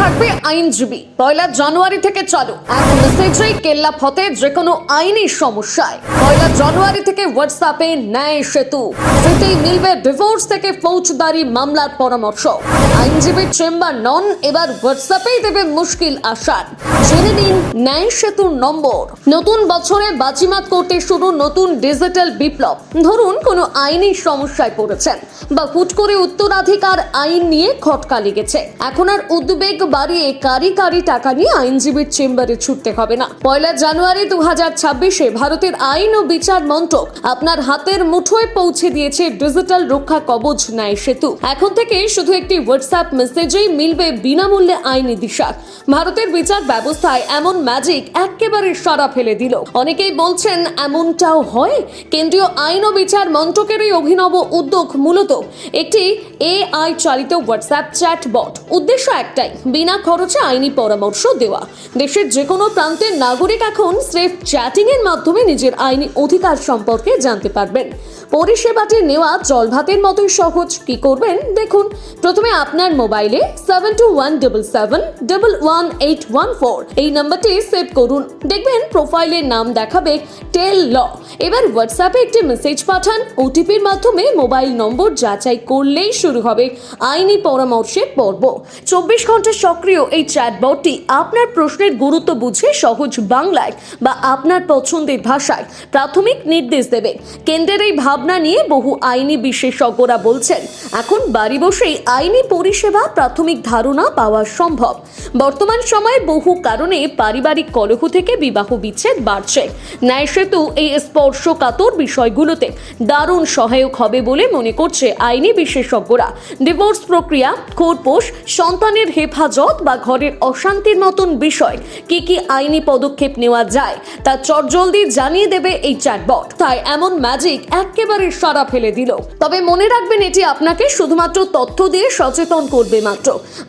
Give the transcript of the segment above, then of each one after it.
থাকবে আইনজীবী। 1 জানুয়ারি থেকে চালু এক মেসেজেই কেল্লা ফতে যে কোনো আইনি সমস্যায়। 1 জানুয়ারি থেকে হোয়াটসঅ্যাপে ন্যায় সেতু, সেটাই মিলবে ডিভোর্স থেকে ফৌজদারি মামলার পরামর্শ। আইনজীবীর চেম্বার নন, এবার হোয়াটসঅ্যাপেই দেবে মুশকিল আসান। জেনে নিন ন্যায় সেতুর নম্বর। নতুন বছরে বাজিমাত করতে শুরু নতুন ডিজিটাল বিপ্লব। ধরুন কোনো আইনি সমস্যায় পড়েছেন বা হুট করে উত্তরাধিকার আইন নিয়ে খটকা লেগেছে। এখন আর উদ্বেগ বাড়িয়ে কারি টাকা নিয়ে আইনজীবীর চেম্বারে ছুটতে হবে না। 1 জানুয়ারি 2026-এ ভারতের আইন ও বিচার মন্ত্রক আপনার হাতের মুঠোয় পৌঁছে দিয়েছে ডিজিটাল রক্ষা কবচ ন্যায় সেতু। এখন থেকে শুধু একটি হোয়াটসঅ্যাপ মেসেজেই মিলবে বিনামূল্যে আইনি দিশা। ভারতের বিচার ব্যবস্থায় এমন ম্যাজিক একেবারে সাড়া ফেলে দিল। অনেকেই বলছেন এমনটাও হয়। কেন্দ্রীয় আইন ও বিচার মন্ত্রকের এই অভিনব উদ্যোগ মূলত একটি AI চালিত হোয়াটসঅ্যাপ চ্যাটবট। উদ্দেশ্য একটাই, বিনা খরচে আইনি পরামর্শ দেওয়া। দেশের যে কোনো প্রান্তের নাগরিক এখন স্রেফ চ্যাটিং এর মাধ্যমে নিজের আইনি অধিকার সম্পর্কে জানতে পারবেন। পরিষেবাটি নেওয়া জলভাতের মতোই সহজ। কি করবেন দেখুন। প্রথমে আপনার মোবাইলে 7217111814 এই নাম্বারটি সেভ করুন। দেখবেন প্রোফাইলের নাম দেখাবে টেল ল। এবার হোয়াটসঅ্যাপে একটি মেসেজ পাঠান। ওটিপির মাধ্যমে মোবাইল নম্বর যাচাই করলেই শুরু হবে আইনি পরামর্শের পর্ব। 24 ঘন্টা সক্রিয় এই চ্যাটবটটি আপনার প্রশ্নের গুরুত্ব বুঝে সহজ বাংলায় বা আপনার পছন্দের ভাষায় প্রাথমিক নির্দেশ দেবে। কেন্দ্রের এই ভাবনা নিয়ে বহু আইনি বিশেষজ্ঞরা বলছেন এখন বাড়ি বসেই আইনি পরিষেবা প্রাথমিক ধারণা পাওয়া সম্ভব। বর্তমান সময়ে বহু কারণে পারিবারিক কলহ থেকে বিবাহ বিচ্ছেদ বাড়ছে। ন্যায় সেতু এই স্পর্শকাতর বিষয়গুলোতে দারুণ সহায়ক হবে বলে মনে করছে আইনি বিশেষজ্ঞরা। ডিভোর্স প্রক্রিয়া, খোরপোশ, সন্তানের হেফাজত বা ঘরের অশান্তির মতন বিষয় কি আইনি পদক্ষেপ নেওয়া যায় তা চটজলদি জানিয়ে দেবে এই চ্যাটবট। তাই এমন ম্যাজিক একেবারে সাড়া ফেলে দিল। তবে মনে রাখবেন, এটি আপনাকে শুধুমাত্র তথ্য দিয়ে সচেতন করবে মাত্র।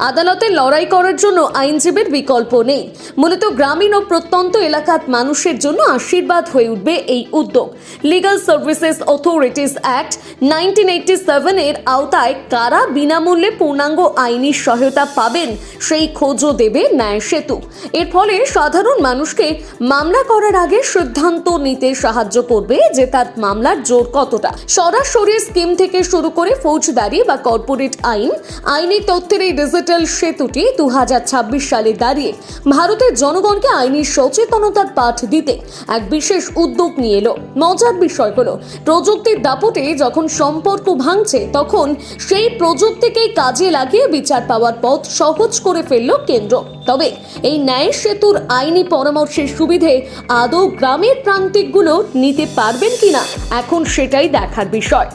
আদালতে লড়াই করার জন্য আইনজীবীর বিকল্প নেই। মূলত গ্রামীণ ও প্রত্যন্ত এলাকার মানুষের জন্য আশীর্বাদ হয়ে উঠবে এই উদ্যোগ। লিগাল সার্ভিসেস অথরিটিস অ্যাক্ট 1987 এর আওতায় কারা বিনামূল্যে পূর্ণাঙ্গ আইনি সহায়তা পাবেন সেই খোঁজও দেবে ন্যায় সেতু। এর ফলে সাধারণ মানুষকে মামলা করার আগে সিদ্ধান্ত নিতে সাহায্য করবে যে তার মামলার জোর কতটা। সরাসরি স্কিম থেকে শুরু করে ফৌজদারি বা কর্পোরেট আইনি তথ্যের এই ডিজিটাল সেতুটি 2026 সালে দাঁড়িয়ে ভারতের জনগণকে আইনি সচেতনতার পাঠ দিতে এক বিশেষ উদ্যোগ নিয়ে এলো। মজার বিষয় হলো, প্রযুক্তির দাপটে যখন সম্পর্ক ভাঙছে তখন সেই প্রযুক্তিকেই কাজে লাগিয়ে বিচার পাওয়ার পথ সহজ করে ফেললো কেন্দ্র। তবে এই ন্যায় সেতুর আইনি পরামর্শের সুবিধে আদৌ গ্রামের প্রান্তিকগুলো নিতে পারবেন কিনা এখন সেটাই দেখার বিষয়।